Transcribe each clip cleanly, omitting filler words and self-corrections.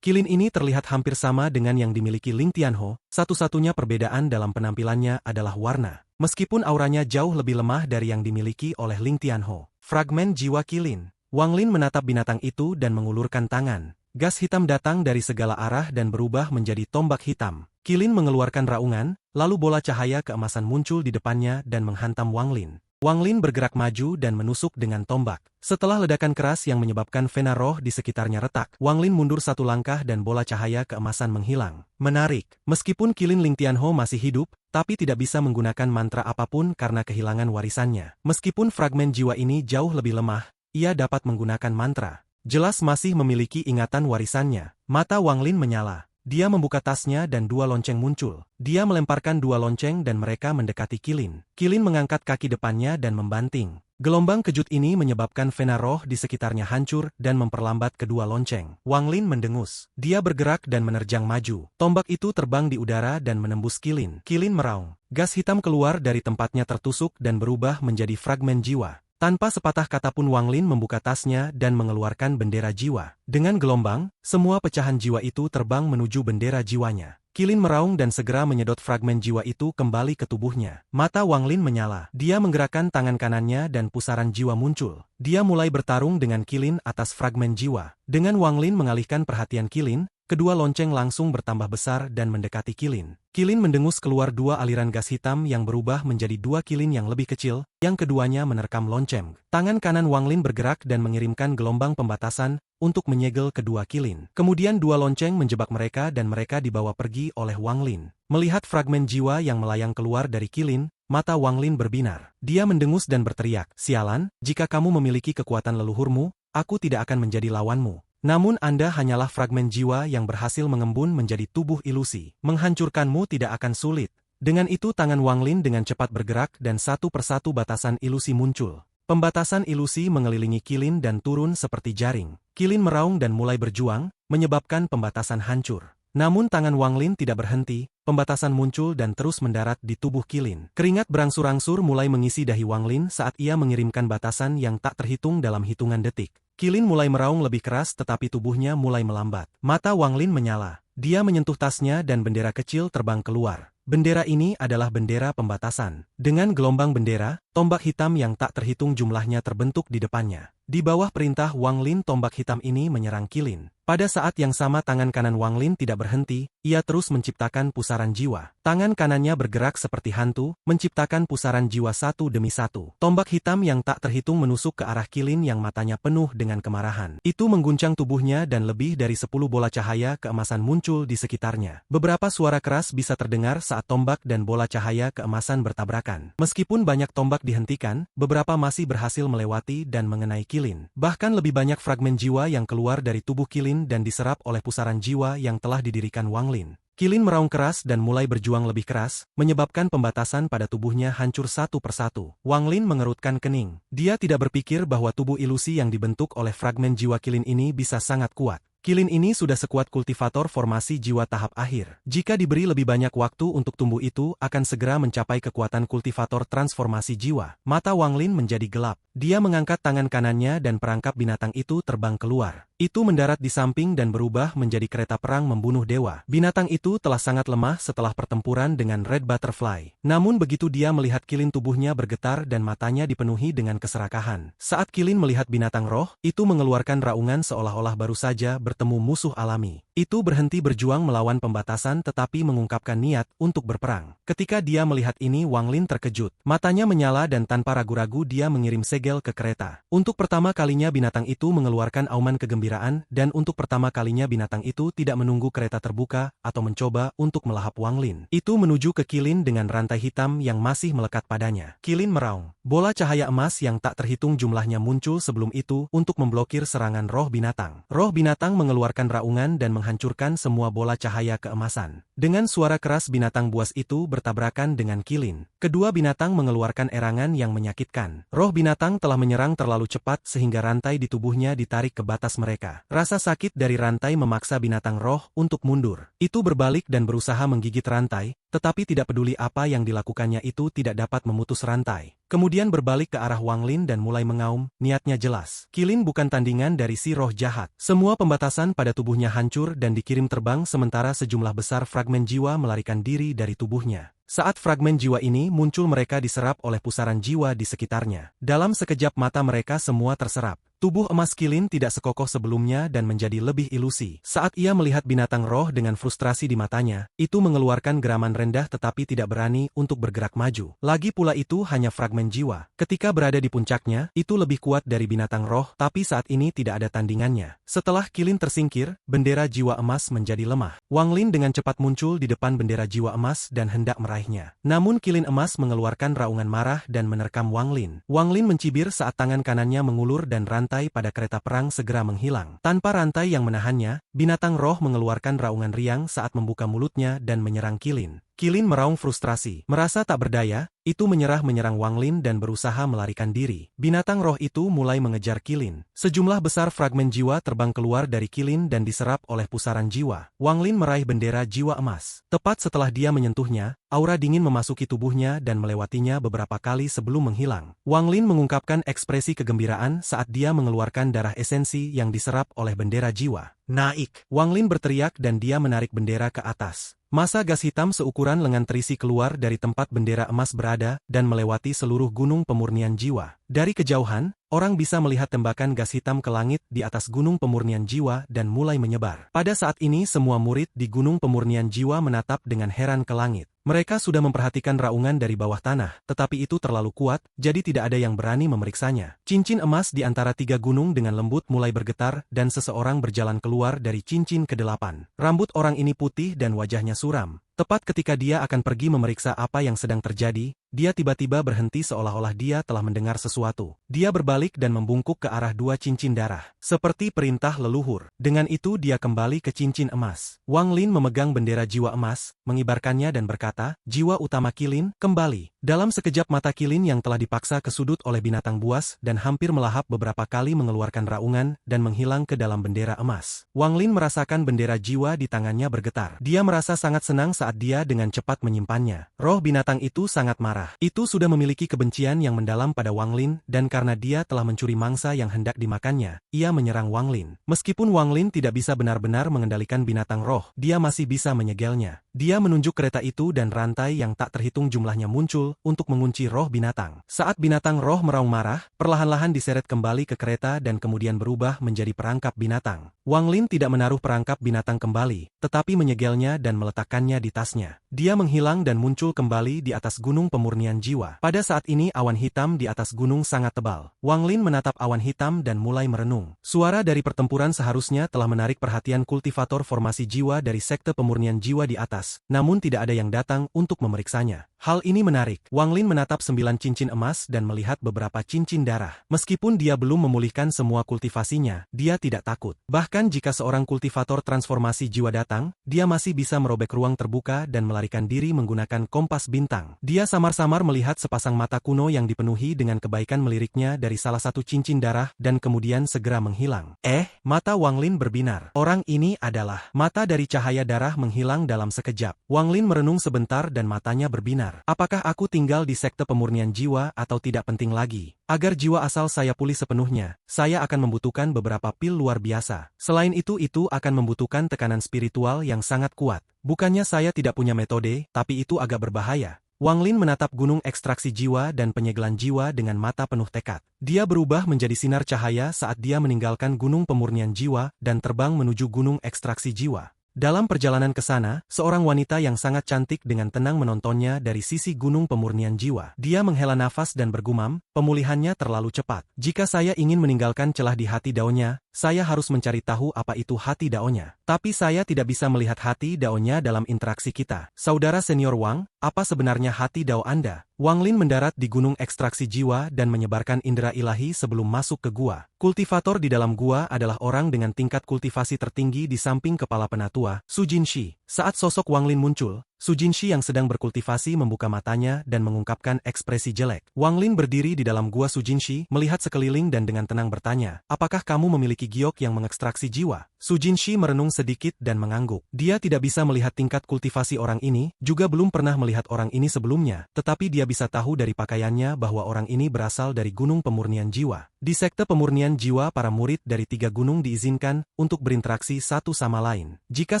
Kilin ini terlihat hampir sama dengan yang dimiliki Ling Tianho, satu-satunya perbedaan dalam penampilannya adalah warna. Meskipun auranya jauh lebih lemah dari yang dimiliki oleh Ling Tianho. Fragmen jiwa Kilin. Wang Lin menatap binatang itu dan mengulurkan tangan. Gas hitam datang dari segala arah dan berubah menjadi tombak hitam. Kilin mengeluarkan raungan, lalu bola cahaya keemasan muncul di depannya dan menghantam Wang Lin. Wang Lin bergerak maju dan menusuk dengan tombak. Setelah ledakan keras yang menyebabkan vena roh di sekitarnya retak, Wang Lin mundur satu langkah dan bola cahaya keemasan menghilang. Menarik, meskipun Kilin Ling Tianho masih hidup, tapi tidak bisa menggunakan mantra apapun karena kehilangan warisannya. Meskipun fragmen jiwa ini jauh lebih lemah, ia dapat menggunakan mantra. Jelas masih memiliki ingatan warisannya. Mata Wang Lin menyala. Dia membuka tasnya dan dua lonceng muncul. Dia melemparkan dua lonceng dan mereka mendekati Kilin. Kilin mengangkat kaki depannya dan membanting. Gelombang kejut ini menyebabkan vena roh di sekitarnya hancur dan memperlambat kedua lonceng. Wang Lin mendengus. Dia bergerak dan menerjang maju. Tombak itu terbang di udara dan menembus Kilin. Kilin meraung. Gas hitam keluar dari tempatnya tertusuk dan berubah menjadi fragmen jiwa. Tanpa sepatah kata pun Wang Lin membuka tasnya dan mengeluarkan bendera jiwa. Dengan gelombang, semua pecahan jiwa itu terbang menuju bendera jiwanya. Kilin meraung dan segera menyedot fragmen jiwa itu kembali ke tubuhnya. Mata Wang Lin menyala. Dia menggerakkan tangan kanannya dan pusaran jiwa muncul. Dia mulai bertarung dengan Kilin atas fragmen jiwa. Dengan Wang Lin mengalihkan perhatian Kilin, kedua lonceng langsung bertambah besar dan mendekati Kilin. Kilin mendengus keluar dua aliran gas hitam yang berubah menjadi dua Kilin yang lebih kecil, yang keduanya menerkam lonceng. Tangan kanan Wang Lin bergerak dan mengirimkan gelombang pembatasan untuk menyegel kedua Kilin. Kemudian dua lonceng menjebak mereka dan mereka dibawa pergi oleh Wang Lin. Melihat fragmen jiwa yang melayang keluar dari Kilin, mata Wang Lin berbinar. Dia mendengus dan berteriak, "Sialan, jika kamu memiliki kekuatan leluhurmu, aku tidak akan menjadi lawanmu. Namun Anda hanyalah fragmen jiwa yang berhasil mengembun menjadi tubuh ilusi. Menghancurkanmu tidak akan sulit." Dengan itu tangan Wang Lin dengan cepat bergerak dan satu persatu batasan ilusi muncul. Pembatasan ilusi mengelilingi Kilin dan turun seperti jaring. Kilin meraung dan mulai berjuang, menyebabkan pembatasan hancur. Namun tangan Wang Lin tidak berhenti, pembatasan muncul dan terus mendarat di tubuh Kilin. Keringat berangsur-angsur mulai mengisi dahi Wang Lin saat ia mengirimkan batasan yang tak terhitung dalam hitungan detik. Kilin mulai meraung lebih keras tetapi tubuhnya mulai melambat. Mata Wang Lin menyala. Dia menyentuh tasnya dan bendera kecil terbang keluar. Bendera ini adalah bendera pembatasan. Dengan gelombang bendera, tombak hitam yang tak terhitung jumlahnya terbentuk di depannya. Di bawah perintah Wang Lin tombak hitam ini menyerang Kilin. Pada saat yang sama tangan kanan Wang Lin tidak berhenti, ia terus menciptakan pusaran jiwa. Tangan kanannya bergerak seperti hantu, menciptakan pusaran jiwa satu demi satu. Tombak hitam yang tak terhitung menusuk ke arah Kilin yang matanya penuh dengan kemarahan. Itu mengguncang tubuhnya dan lebih dari 10 bola cahaya keemasan muncul di sekitarnya. Beberapa suara keras bisa terdengar saat tombak dan bola cahaya keemasan bertabrakan. Meskipun banyak tombak dihentikan, beberapa masih berhasil melewati dan mengenai Kilin. Bahkan lebih banyak fragmen jiwa yang keluar dari tubuh Kilin dan diserap oleh pusaran jiwa yang telah didirikan Wang Lin. Kilin meraung keras dan mulai berjuang lebih keras, menyebabkan pembatasan pada tubuhnya hancur satu persatu. Wang Lin mengerutkan kening. Dia tidak berpikir bahwa tubuh ilusi yang dibentuk oleh fragmen jiwa Kilin ini bisa sangat kuat. Kilin ini sudah sekuat kultivator formasi jiwa tahap akhir. Jika diberi lebih banyak waktu untuk tumbuh itu akan segera mencapai kekuatan kultivator transformasi jiwa. Mata Wang Lin menjadi gelap. Dia mengangkat tangan kanannya dan perangkap binatang itu terbang keluar. Itu mendarat di samping dan berubah menjadi kereta perang membunuh dewa. Binatang itu telah sangat lemah setelah pertempuran dengan Red Butterfly. Namun begitu dia melihat Kilin tubuhnya bergetar dan matanya dipenuhi dengan keserakahan. Saat Kilin melihat binatang roh, itu mengeluarkan raungan seolah-olah baru saja bertemu musuh alami. Itu berhenti berjuang melawan pembatasan tetapi mengungkapkan niat untuk berperang. Ketika dia melihat ini Wang Lin terkejut. Matanya menyala dan tanpa ragu-ragu dia mengirim segel ke kereta. Untuk pertama kalinya binatang itu mengeluarkan auman kegembiraan dan untuk pertama kalinya binatang itu tidak menunggu kereta terbuka atau mencoba untuk melahap Wang Lin. Itu menuju ke Kilin dengan rantai hitam yang masih melekat padanya. Kilin meraung. Bola cahaya emas yang tak terhitung jumlahnya muncul sebelum itu untuk memblokir serangan roh binatang. Roh binatang mengeluarkan raungan dan menghancurkan semua bola cahaya keemasan. Dengan suara keras binatang buas itu bertabrakan dengan Kilin. Kedua binatang mengeluarkan erangan yang menyakitkan. Roh binatang telah menyerang terlalu cepat sehingga rantai di tubuhnya ditarik ke batas mereka. mereka. Rasa sakit dari rantai memaksa binatang roh untuk mundur. Itu berbalik dan berusaha menggigit rantai, tetapi tidak peduli apa yang dilakukannya itu tidak dapat memutus rantai. Kemudian berbalik ke arah Wang Lin dan mulai mengaum, niatnya jelas. Qilin bukan tandingan dari si roh jahat. Semua pembatasan pada tubuhnya hancur dan dikirim terbang sementara sejumlah besar fragmen jiwa melarikan diri dari tubuhnya. Saat fragmen jiwa ini muncul mereka diserap oleh pusaran jiwa di sekitarnya. Dalam sekejap mata mereka semua terserap. Tubuh emas Qilin tidak sekokoh sebelumnya dan menjadi lebih ilusi. Saat ia melihat binatang roh dengan frustrasi di matanya, itu mengeluarkan geraman rendah tetapi tidak berani untuk bergerak maju. Lagi pula itu hanya fragmen jiwa. Ketika berada di puncaknya, itu lebih kuat dari binatang roh, tapi saat ini tidak ada tandingannya. Setelah Qilin tersingkir, bendera jiwa emas menjadi lemah. Wang Lin dengan cepat muncul di depan bendera jiwa emas dan hendak meraihnya. Namun Qilin emas mengeluarkan raungan marah dan menerkam Wang Lin. Wang Lin mencibir saat tangan kanannya mengulur dan rantai pada kereta perang segera menghilang. Tanpa rantai yang menahannya, binatang roh mengeluarkan raungan riang saat membuka mulutnya dan menyerang Qilin. Qilin meraung frustrasi. Merasa tak berdaya, itu menyerang Wang Lin dan berusaha melarikan diri. Binatang roh itu mulai mengejar Qilin. Sejumlah besar fragmen jiwa terbang keluar dari Qilin dan diserap oleh pusaran jiwa. Wang Lin meraih bendera jiwa emas. Tepat setelah dia menyentuhnya, aura dingin memasuki tubuhnya dan melewatinya beberapa kali sebelum menghilang. Wang Lin mengungkapkan ekspresi kegembiraan saat dia mengeluarkan darah esensi yang diserap oleh bendera jiwa. Naik! Wang Lin berteriak dan dia menarik bendera ke atas. Masa gas hitam seukuran lengan terisi keluar dari tempat bendera emas berada dan melewati seluruh gunung pemurnian jiwa. Dari kejauhan, orang bisa melihat tembakan gas hitam ke langit di atas gunung pemurnian jiwa dan mulai menyebar. Pada saat ini semua murid di gunung pemurnian jiwa menatap dengan heran ke langit. Mereka sudah memperhatikan raungan dari bawah tanah, tetapi itu terlalu kuat, jadi tidak ada yang berani memeriksanya. Cincin emas di antara tiga gunung dengan lembut mulai bergetar dan seseorang berjalan keluar dari cincin ke-8. Rambut orang ini putih dan wajahnya suram. Tepat ketika dia akan pergi memeriksa apa yang sedang terjadi, dia tiba-tiba berhenti seolah-olah dia telah mendengar sesuatu. Dia berbalik dan membungkuk ke arah dua cincin darah, seperti perintah leluhur. Dengan itu dia kembali ke cincin emas. Wang Lin memegang bendera jiwa emas, mengibarkannya dan berkata, "Jiwa utama Qilin, kembali." Dalam sekejap mata Qilin yang telah dipaksa ke sudut oleh binatang buas dan hampir melahap beberapa kali mengeluarkan raungan dan menghilang ke dalam bendera emas. Wang Lin merasakan bendera jiwa di tangannya bergetar. Dia merasa sangat senang saat dia dengan cepat menyimpannya. Roh binatang itu sangat marah. Itu sudah memiliki kebencian yang mendalam pada Wang Lin dan karena dia telah mencuri mangsa yang hendak dimakannya, ia menyerang Wang Lin. Meskipun Wang Lin tidak bisa benar-benar mengendalikan binatang roh, dia masih bisa menyegelnya. Dia menunjuk kereta itu dan rantai yang tak terhitung jumlahnya muncul untuk mengunci roh binatang. Saat binatang roh meraung marah, perlahan-lahan diseret kembali ke kereta dan kemudian berubah menjadi perangkap binatang. Wang Lin tidak menaruh perangkap binatang kembali, tetapi menyegelnya dan meletakkannya di tasnya. Dia menghilang dan muncul kembali di atas gunung pemurnian jiwa. Pada saat ini awan hitam di atas gunung sangat tebal. Wang Lin menatap awan hitam dan mulai merenung. Suara dari pertempuran seharusnya telah menarik perhatian kultivator formasi jiwa dari sekte pemurnian jiwa di atas. Namun tidak ada yang datang untuk memeriksanya. Hal ini menarik. Wang Lin menatap 9 cincin emas dan melihat beberapa cincin darah. Meskipun dia belum memulihkan semua kultivasinya, dia tidak takut. Bahkan jika seorang kultivator transformasi jiwa datang, dia masih bisa merobek ruang terbuka dan melarikan diri menggunakan kompas bintang. Dia samar-samar melihat sepasang mata kuno yang dipenuhi dengan kebaikan meliriknya dari salah satu cincin darah dan kemudian segera menghilang. Mata Wang Lin berbinar. Orang ini adalah mata dari cahaya darah menghilang dalam sekejap. Wang Lin merenung sebentar dan matanya berbinar. Apakah aku tinggal di sekte pemurnian jiwa atau tidak penting lagi? Agar jiwa asal saya pulih sepenuhnya, saya akan membutuhkan beberapa pil luar biasa. Selain itu akan membutuhkan tekanan spiritual yang sangat kuat. Bukannya saya tidak punya metode, tapi itu agak berbahaya. Wang Lin menatap gunung ekstraksi jiwa dan penyegelan jiwa dengan mata penuh tekad. Dia berubah menjadi sinar cahaya saat dia meninggalkan gunung pemurnian jiwa dan terbang menuju gunung ekstraksi jiwa. Dalam perjalanan ke sana, seorang wanita yang sangat cantik dengan tenang menontonnya dari sisi gunung pemurnian jiwa. Dia menghela nafas dan bergumam, pemulihannya terlalu cepat. Jika saya ingin meninggalkan celah di hati daonya, saya harus mencari tahu apa itu hati daonya. Tapi saya tidak bisa melihat hati daonya dalam interaksi kita. Saudara senior Wang, apa sebenarnya hati dao Anda? Wang Lin mendarat di gunung ekstraksi jiwa dan menyebarkan indera ilahi sebelum masuk ke gua. Kultivator di dalam gua adalah orang dengan tingkat kultivasi tertinggi di samping kepala penatua, Su Jinshi. Saat sosok Wang Lin muncul, Su Jinshi yang sedang berkultivasi membuka matanya dan mengungkapkan ekspresi jelek. Wang Lin berdiri di dalam gua Su Jinshi, melihat sekeliling dan dengan tenang bertanya, apakah kamu memiliki giok yang mengekstraksi jiwa? Su Jinshi merenung sedikit dan mengangguk. Dia tidak bisa melihat tingkat kultivasi orang ini, juga belum pernah melihat orang ini sebelumnya, tetapi dia bisa tahu dari pakaiannya bahwa orang ini berasal dari Gunung Pemurnian Jiwa. Di sekte pemurnian jiwa, para murid dari 3 gunung diizinkan untuk berinteraksi satu sama lain. Jika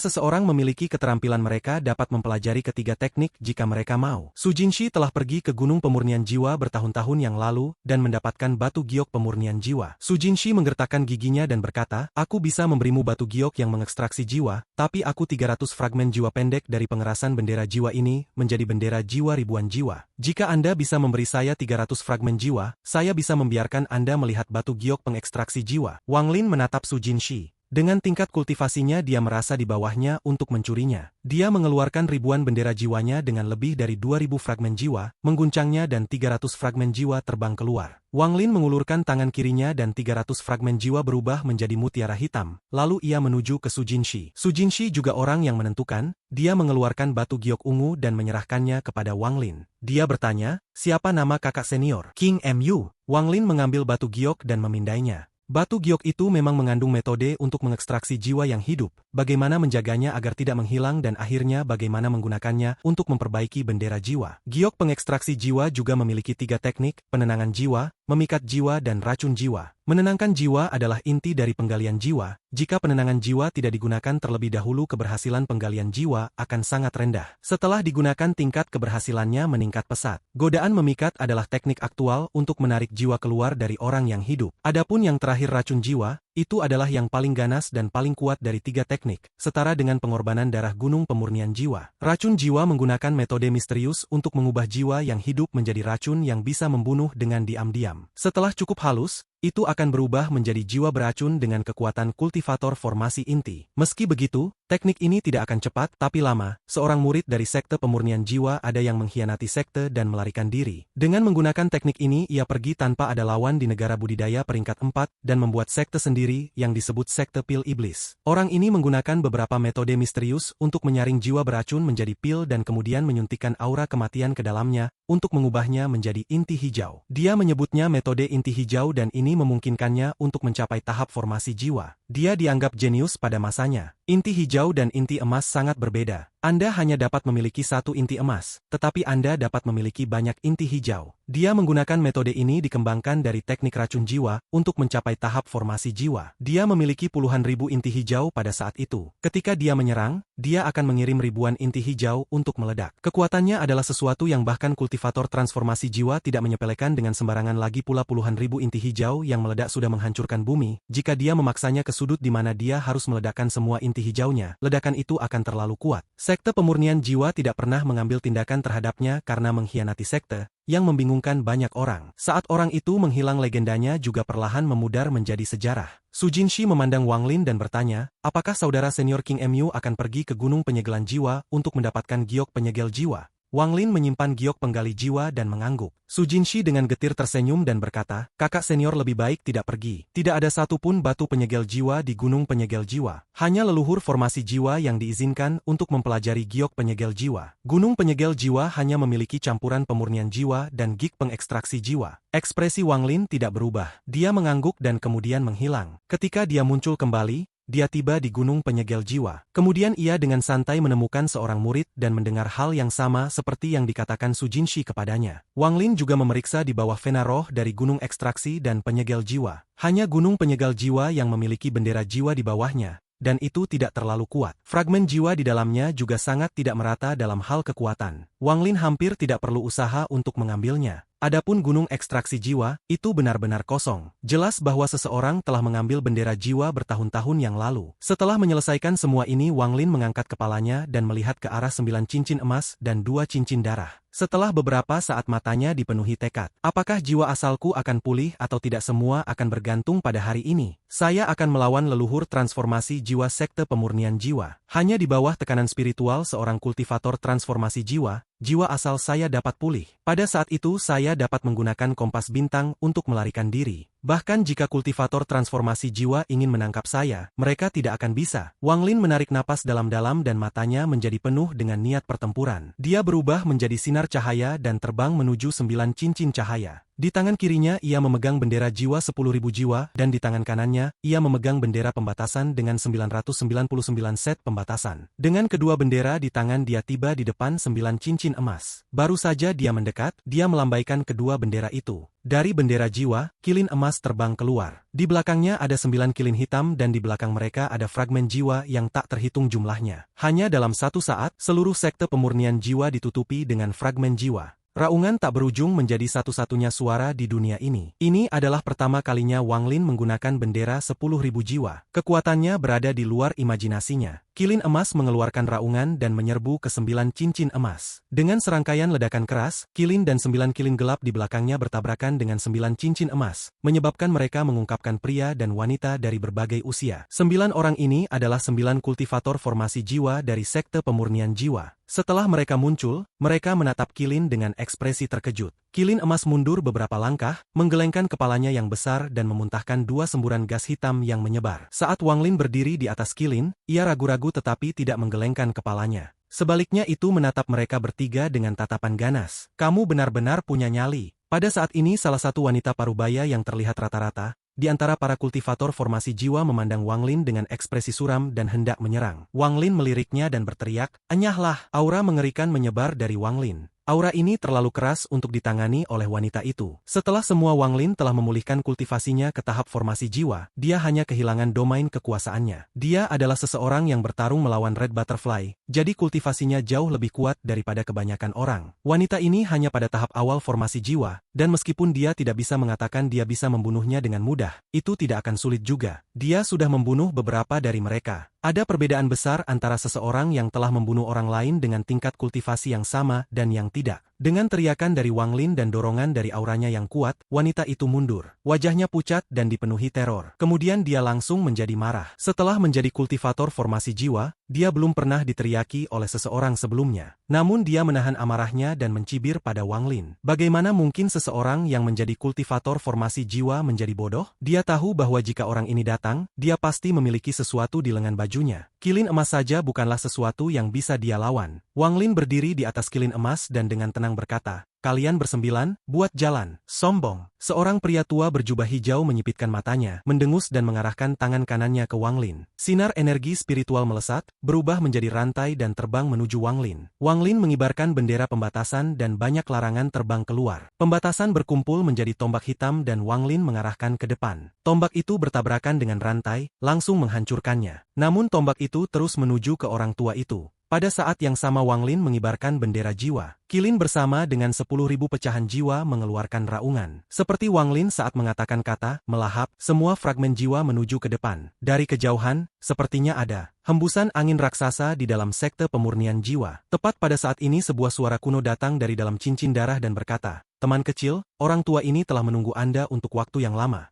seseorang memiliki keterampilan, mereka dapat mempelajari ketiga teknik jika mereka mau. Su Jinshi telah pergi ke Gunung Pemurnian Jiwa bertahun-tahun yang lalu dan mendapatkan batu giok pemurnian jiwa. Su Jinshi menggertakkan giginya dan berkata, aku bisa memberimu batu giok yang mengekstraksi jiwa, tapi aku 300 fragmen jiwa pendek dari pengerasan bendera jiwa ini menjadi bendera jiwa ribuan jiwa. Jika Anda bisa memberi saya 300 fragmen jiwa, saya bisa membiarkan Anda melihat batu giok pengekstraksi jiwa. Wang Lin menatap Su Jinshi. Dengan tingkat kultivasinya dia merasa di bawahnya untuk mencurinya. Dia mengeluarkan ribuan bendera jiwanya dengan lebih dari 2000 fragmen jiwa, mengguncangnya dan 300 fragmen jiwa terbang keluar. Wang Lin mengulurkan tangan kirinya dan 300 fragmen jiwa berubah menjadi mutiara hitam, lalu ia menuju ke Su Jinshi. Su Jinshi juga orang yang menentukan, dia mengeluarkan batu giok ungu dan menyerahkannya kepada Wang Lin. Dia bertanya, siapa nama kakak senior? King Mu. Wang Lin mengambil batu giok dan memindainya. Batu giok itu memang mengandung metode untuk mengekstraksi jiwa yang hidup, bagaimana menjaganya agar tidak menghilang dan akhirnya bagaimana menggunakannya untuk memperbaiki bendera jiwa. Giok pengekstraksi jiwa juga memiliki 3 teknik, penenangan jiwa, memikat jiwa dan racun jiwa. Menenangkan jiwa adalah inti dari penggalian jiwa. Jika penenangan jiwa tidak digunakan terlebih dahulu, keberhasilan penggalian jiwa akan sangat rendah. Setelah digunakan, tingkat keberhasilannya meningkat pesat. Godaan memikat adalah teknik aktual untuk menarik jiwa keluar dari orang yang hidup. Adapun yang terakhir, racun jiwa, itu adalah yang paling ganas dan paling kuat dari 3 teknik, setara dengan pengorbanan darah Gunung Pemurnian Jiwa. Racun jiwa menggunakan metode misterius untuk mengubah jiwa yang hidup menjadi racun yang bisa membunuh dengan diam-diam. Setelah cukup halus, itu akan berubah menjadi jiwa beracun dengan kekuatan kultivator formasi inti. Meski begitu, teknik ini tidak akan cepat tapi lama. Seorang murid dari sekte pemurnian jiwa ada yang mengkhianati sekte dan melarikan diri. Dengan menggunakan teknik ini, ia pergi tanpa ada lawan di negara budidaya peringkat 4 dan membuat sekte sendiri yang disebut sekte pil iblis. Orang ini menggunakan beberapa metode misterius untuk menyaring jiwa beracun menjadi pil dan kemudian menyuntikkan aura kematian ke dalamnya untuk mengubahnya menjadi inti hijau. Dia menyebutnya metode inti hijau dan ini memungkinkannya untuk mencapai tahap formasi jiwa. Dia dianggap jenius pada masanya. Inti hijau dan inti emas sangat berbeda. Anda hanya dapat memiliki satu inti emas, tetapi Anda dapat memiliki banyak inti hijau. Dia menggunakan metode ini dikembangkan dari teknik racun jiwa untuk mencapai tahap formasi jiwa. Dia memiliki puluhan ribu inti hijau pada saat itu. Ketika dia menyerang, dia akan mengirim ribuan inti hijau untuk meledak. Kekuatannya adalah sesuatu yang bahkan kultivator transformasi jiwa tidak menyepelekan dengan sembarangan. Lagi pula puluhan ribu inti hijau yang meledak sudah menghancurkan bumi. Jika dia memaksanya ke sudut di mana dia harus meledakkan semua inti hijaunya, ledakan itu akan terlalu kuat. Sekte pemurnian jiwa tidak pernah mengambil tindakan terhadapnya karena mengkhianati sekte, yang membingungkan banyak orang. Saat orang itu menghilang, legendanya juga perlahan memudar menjadi sejarah. Su Jinshi memandang Wang Lin dan bertanya, apakah saudara senior King Mu akan pergi ke Gunung Penyegelan Jiwa untuk mendapatkan giok penyegel jiwa? Wang Lin menyimpan giok penggali jiwa dan mengangguk. Su Jinshi dengan getir tersenyum dan berkata, kakak senior lebih baik tidak pergi. Tidak ada satupun batu penyegel jiwa di Gunung Penyegel Jiwa. Hanya leluhur formasi jiwa yang diizinkan untuk mempelajari giok penyegel jiwa. Gunung Penyegel Jiwa hanya memiliki campuran pemurnian jiwa dan giok pengekstraksi jiwa. Ekspresi Wang Lin tidak berubah. Dia mengangguk dan kemudian menghilang. Ketika dia muncul kembali, dia tiba di Gunung Penyegel Jiwa. Kemudian ia dengan santai menemukan seorang murid dan mendengar hal yang sama seperti yang dikatakan Su Jinshi kepadanya. Wang Lin juga memeriksa di bawah vena roh dari Gunung Ekstraksi dan Penyegel Jiwa. Hanya Gunung Penyegel Jiwa yang memiliki bendera jiwa di bawahnya, dan itu tidak terlalu kuat. Fragmen jiwa di dalamnya juga sangat tidak merata dalam hal kekuatan. Wang Lin hampir tidak perlu usaha untuk mengambilnya. Adapun gunung ekstraksi jiwa, itu benar-benar kosong. Jelas bahwa seseorang telah mengambil bendera jiwa bertahun-tahun yang lalu. Setelah menyelesaikan semua ini, Wang Lin mengangkat kepalanya dan melihat ke arah 9 cincin emas dan 2 cincin darah. Setelah beberapa saat matanya dipenuhi tekad. Apakah jiwa asalku akan pulih atau tidak, semua akan bergantung pada hari ini. Saya akan melawan leluhur transformasi jiwa sekte pemurnian jiwa. Hanya di bawah tekanan spiritual seorang kultivator transformasi jiwa, jiwa asal saya dapat pulih. Pada saat itu saya dapat menggunakan kompas bintang untuk melarikan diri. Bahkan jika kultivator transformasi jiwa ingin menangkap saya, mereka tidak akan bisa. Wang Lin menarik napas dalam-dalam dan matanya menjadi penuh dengan niat pertempuran. Dia berubah menjadi sinar cahaya dan terbang menuju 9 cincin cahaya. Di tangan kirinya ia memegang bendera jiwa 10.000 jiwa dan di tangan kanannya ia memegang bendera pembatasan dengan 999 set pembatasan. Dengan kedua bendera di tangan dia tiba di depan 9 cincin emas. Baru saja dia mendekat, dia melambaikan kedua bendera itu. Dari bendera jiwa, kilin emas terbang keluar. Di belakangnya ada 9 kilin hitam dan di belakang mereka ada fragmen jiwa yang tak terhitung jumlahnya. Hanya dalam satu saat, seluruh sekte pemurnian jiwa ditutupi dengan fragmen jiwa. Raungan tak berujung menjadi satu-satunya suara di dunia ini. Ini adalah pertama kalinya Wang Lin menggunakan bendera 10.000 jiwa. Kekuatannya berada di luar imajinasinya. Kilin emas mengeluarkan raungan dan menyerbu ke 9 cincin emas. Dengan serangkaian ledakan keras, kilin dan 9 kilin gelap di belakangnya bertabrakan dengan 9 cincin emas, menyebabkan mereka mengungkapkan pria dan wanita dari berbagai usia. 9 orang ini adalah 9 kultivator formasi jiwa dari sekte pemurnian jiwa. Setelah mereka muncul, mereka menatap kilin dengan ekspresi terkejut. Kilin emas mundur beberapa langkah, menggelengkan kepalanya yang besar dan memuntahkan 2 semburan gas hitam yang menyebar. Saat Wang Lin berdiri di atas kilin, ia ragu-ragu tetapi tidak menggelengkan kepalanya. Sebaliknya itu menatap mereka bertiga dengan tatapan ganas. Kamu benar-benar punya nyali. Pada saat ini salah satu wanita parubaya yang terlihat rata-rata, di antara para kultivator formasi jiwa memandang Wang Lin dengan ekspresi suram dan hendak menyerang. Wang Lin meliriknya dan berteriak, "Enyahlah!" Aura mengerikan menyebar dari Wang Lin. Aura ini terlalu keras untuk ditangani oleh wanita itu. Setelah semua Wang Lin telah memulihkan kultivasinya ke tahap formasi jiwa, dia hanya kehilangan domain kekuasaannya. Dia adalah seseorang yang bertarung melawan Red Butterfly, jadi kultivasinya jauh lebih kuat daripada kebanyakan orang. Wanita ini hanya pada tahap awal formasi jiwa, dan meskipun dia tidak bisa mengatakan dia bisa membunuhnya dengan mudah, itu tidak akan sulit juga. Dia sudah membunuh beberapa dari mereka. Ada perbedaan besar antara seseorang yang telah membunuh orang lain dengan tingkat kultivasi yang sama dan yang tidak. Dengan teriakan dari Wang Lin dan dorongan dari auranya yang kuat, wanita itu mundur. Wajahnya pucat dan dipenuhi teror. Kemudian dia langsung menjadi marah. Setelah menjadi kultivator formasi jiwa, dia belum pernah diteriaki oleh seseorang sebelumnya. Namun dia menahan amarahnya dan mencibir pada Wang Lin. Bagaimana mungkin seseorang yang menjadi kultivator formasi jiwa menjadi bodoh? Dia tahu bahwa jika orang ini datang, dia pasti memiliki sesuatu di lengan bajunya. Kilin emas saja bukanlah sesuatu yang bisa dia lawan. Wang Lin berdiri di atas kilin emas dan dengan tenang berkata, "Kalian bersembilan, buat jalan." Sombong. Seorang pria tua berjubah hijau menyipitkan matanya, mendengus dan mengarahkan tangan kanannya ke Wang Lin. Sinar energi spiritual melesat, berubah menjadi rantai dan terbang menuju Wang Lin. Wang Lin mengibarkan bendera pembatasan dan banyak larangan terbang keluar. Pembatasan berkumpul menjadi tombak hitam dan Wang Lin mengarahkan ke depan. Tombak itu bertabrakan dengan rantai, langsung menghancurkannya. Namun tombak itu terus menuju ke orang tua itu. Pada saat yang sama Wang Lin mengibarkan bendera jiwa. Kilin bersama dengan 10.000 pecahan jiwa mengeluarkan raungan. Seperti Wang Lin saat mengatakan kata, melahap, semua fragmen jiwa menuju ke depan. Dari kejauhan, sepertinya ada hembusan angin raksasa di dalam sekte pemurnian jiwa. Tepat pada saat ini sebuah suara kuno datang dari dalam cincin darah dan berkata, "Teman kecil, orang tua ini telah menunggu Anda untuk waktu yang lama."